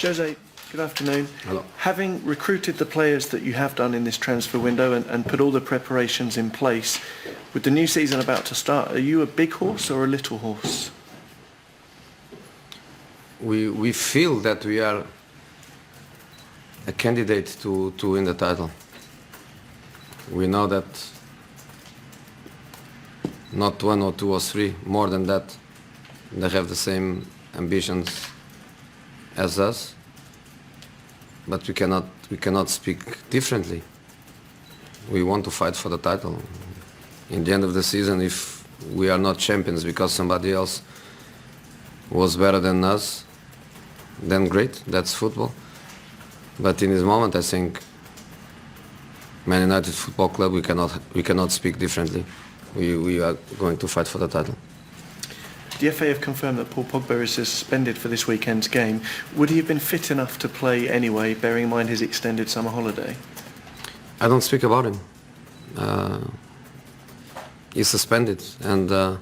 Jose, good afternoon. Hello. Having recruited the players that you have done in this transfer window and put all the preparations in place, with the new season about to start, are you a big horse or a little horse? We feel that we are a candidate to win the title. We know that not one or two or three, more than that, they have the same ambitions as us, but we cannot speak differently. We want to fight for the title. In the end of the season, if we are not champions because somebody else was better than us, then great, that's football. But in this moment, I think Man United Football Club, we cannot speak differently. We are going to fight for the title. The FA have confirmed that Paul Pogba is suspended for this weekend's game. Would he have been fit enough to play anyway, bearing in mind his extended summer holiday? I don't speak about him. He's suspended, and I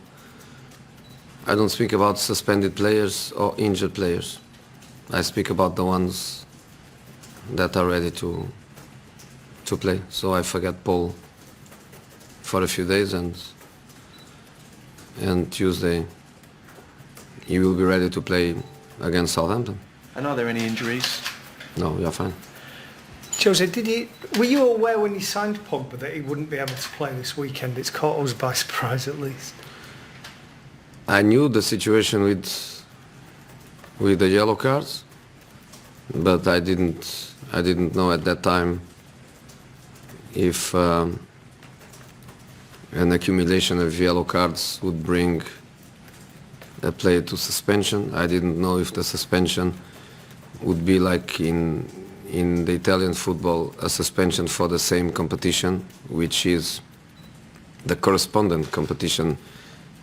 don't speak about suspended players or injured players. I speak about the ones that are ready to play. So I forget Paul for a few days, and Tuesday he will be ready to play against Southampton. And are there any injuries? No, we are fine. Jose, were you aware when you signed Pogba that he wouldn't be able to play this weekend? It's caught us by surprise, at least. I knew the situation with the yellow cards, but I didn't know at that time if an accumulation of yellow cards would bring a player to suspension. I didn't know if the suspension would be like in the Italian football, a suspension for the same competition, which is the correspondent competition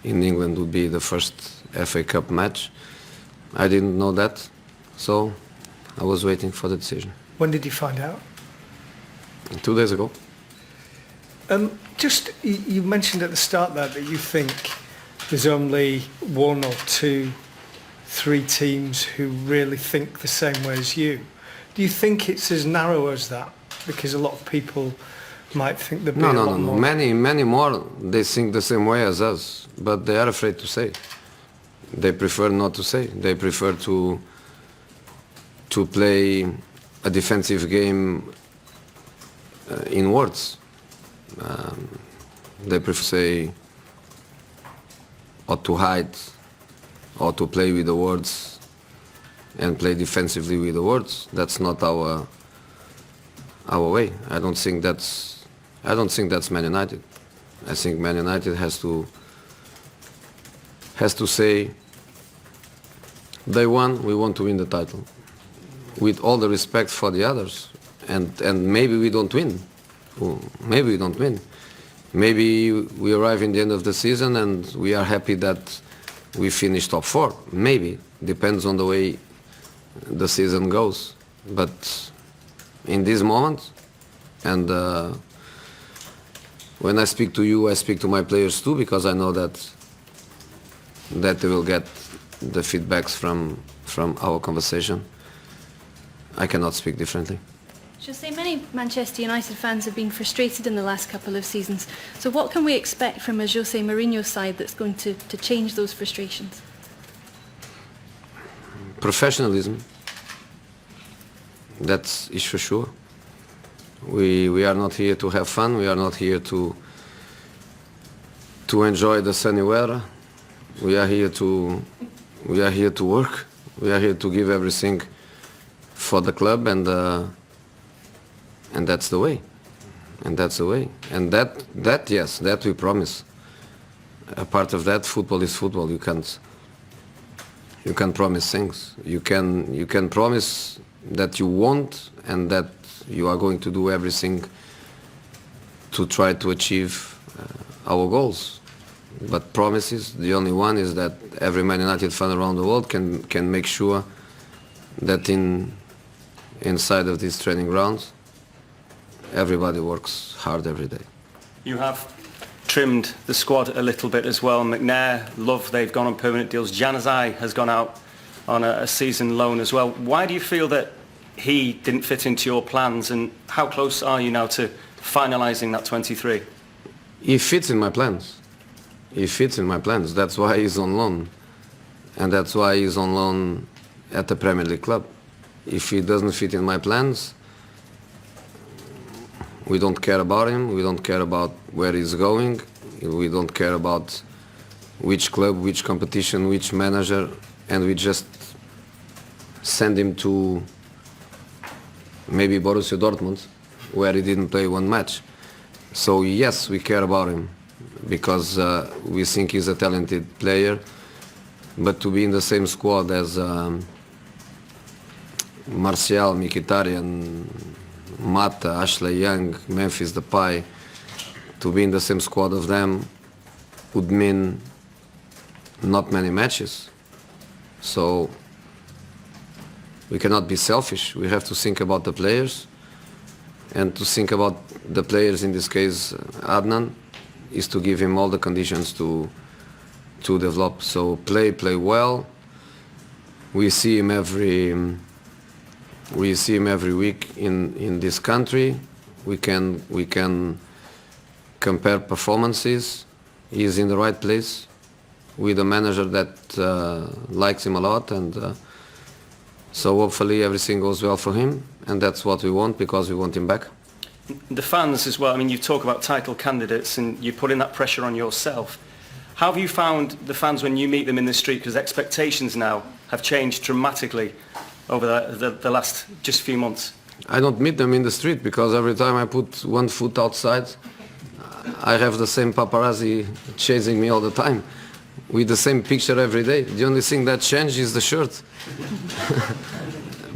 in England would be the first FA Cup match. I didn't know that, so I was waiting for the decision. When did you find out? 2 days ago. You mentioned at the start there that you think there's only one or two, three teams who really think the same way as you. Do you think it's as narrow as that? Because a lot of people might think there'd be a lot more. Many more, they think the same way as us, but they are afraid to say. They prefer not to say. They prefer to play a defensive game in words. They prefer to say or to hide or to play with the words and play defensively with the words. That's not our way. I don't think that's Man United. I think Man United has to say, day one, we want to win the title, with all the respect for the others, and maybe we don't win. Maybe we don't win. Maybe we arrive in the end of the season and we are happy that we finish top 4. Maybe. Depends on the way the season goes. But in this moment, and when I speak to you, I speak to my players too, because I know that they will get the feedbacks from our conversation. I cannot speak differently. Jose, many Manchester United fans have been frustrated in the last couple of seasons. So what can we expect from a Jose Mourinho side that's going to change those frustrations? Professionalism. That is for sure. We are not here to have fun. We are not here to enjoy the sunny weather. We are here to work. We are here to give everything for the club, and that's the way. And that's the way. And that yes, that we promise. A part of that, football is football. You can't promise things. You can promise that you won't, and that you are going to do everything to try to achieve our goals. But promises, the only one is that every Man United fan around the world can make sure that inside of these training grounds, everybody works hard every day. You have trimmed the squad a little bit as well. McNair, Love, they've gone on permanent deals. Januzaj has gone out on a season loan as well. Why do you feel that he didn't fit into your plans, and how close are you now to finalising that 23? He fits in my plans. He fits in my plans. That's why he's on loan. And that's why he's on loan at the Premier League club. If he doesn't fit in my plans, we don't care about him. We don't care about where he's going. We don't care about which club, which competition, which manager, and we just send him to maybe Borussia Dortmund, where he didn't play one match. So yes, we care about him because we think he's a talented player, but to be in the same squad as Martial, Mkhitaryan, Mata, Ashley Young, Memphis Depay, to be in the same squad of them would mean not many matches. So we cannot be selfish. We have to think about the players, and to think about the players, in this case Adnan, is to give him all the conditions to develop. So play well. We see him every week in this country. We can compare performances. He is in the right place with a manager that likes him a lot, and so hopefully everything goes well for him, and that's what we want, because we want him back. The fans as well, I mean, you talk about title candidates and you're putting that pressure on yourself. How have you found the fans when you meet them in the street? Because expectations now have changed dramatically over the last just few months. I don't meet them in the street, because every time I put one foot outside, I have the same paparazzi chasing me all the time, with the same picture every day. The only thing that changed is the shirt.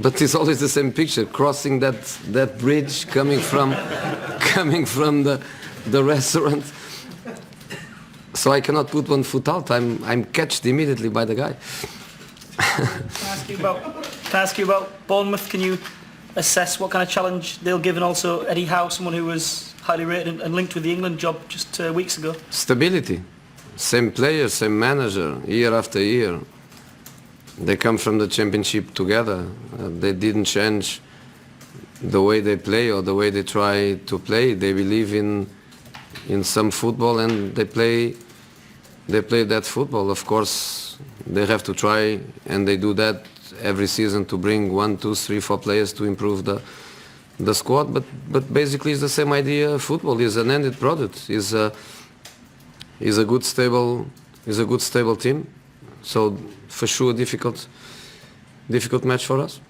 But it's always the same picture, crossing that bridge, coming from the restaurant. So I cannot put one foot out. I'm catched immediately by the guy. Can I ask you about Bournemouth? Can you assess what kind of challenge they'll give, and also Eddie Howe, someone who was highly rated and linked with the England job just weeks ago? Stability. Same player, same manager, year after year. They come from the championship together. They didn't change the way they play or the way they try to play. They believe in some football, and they play that football. Of course, they have to try, and they do that every season, to bring 1, 2, 3, 4 players to improve the squad. But basically, it's the same idea. Football is an ended product. Is a good stable team. So for sure, difficult match for us.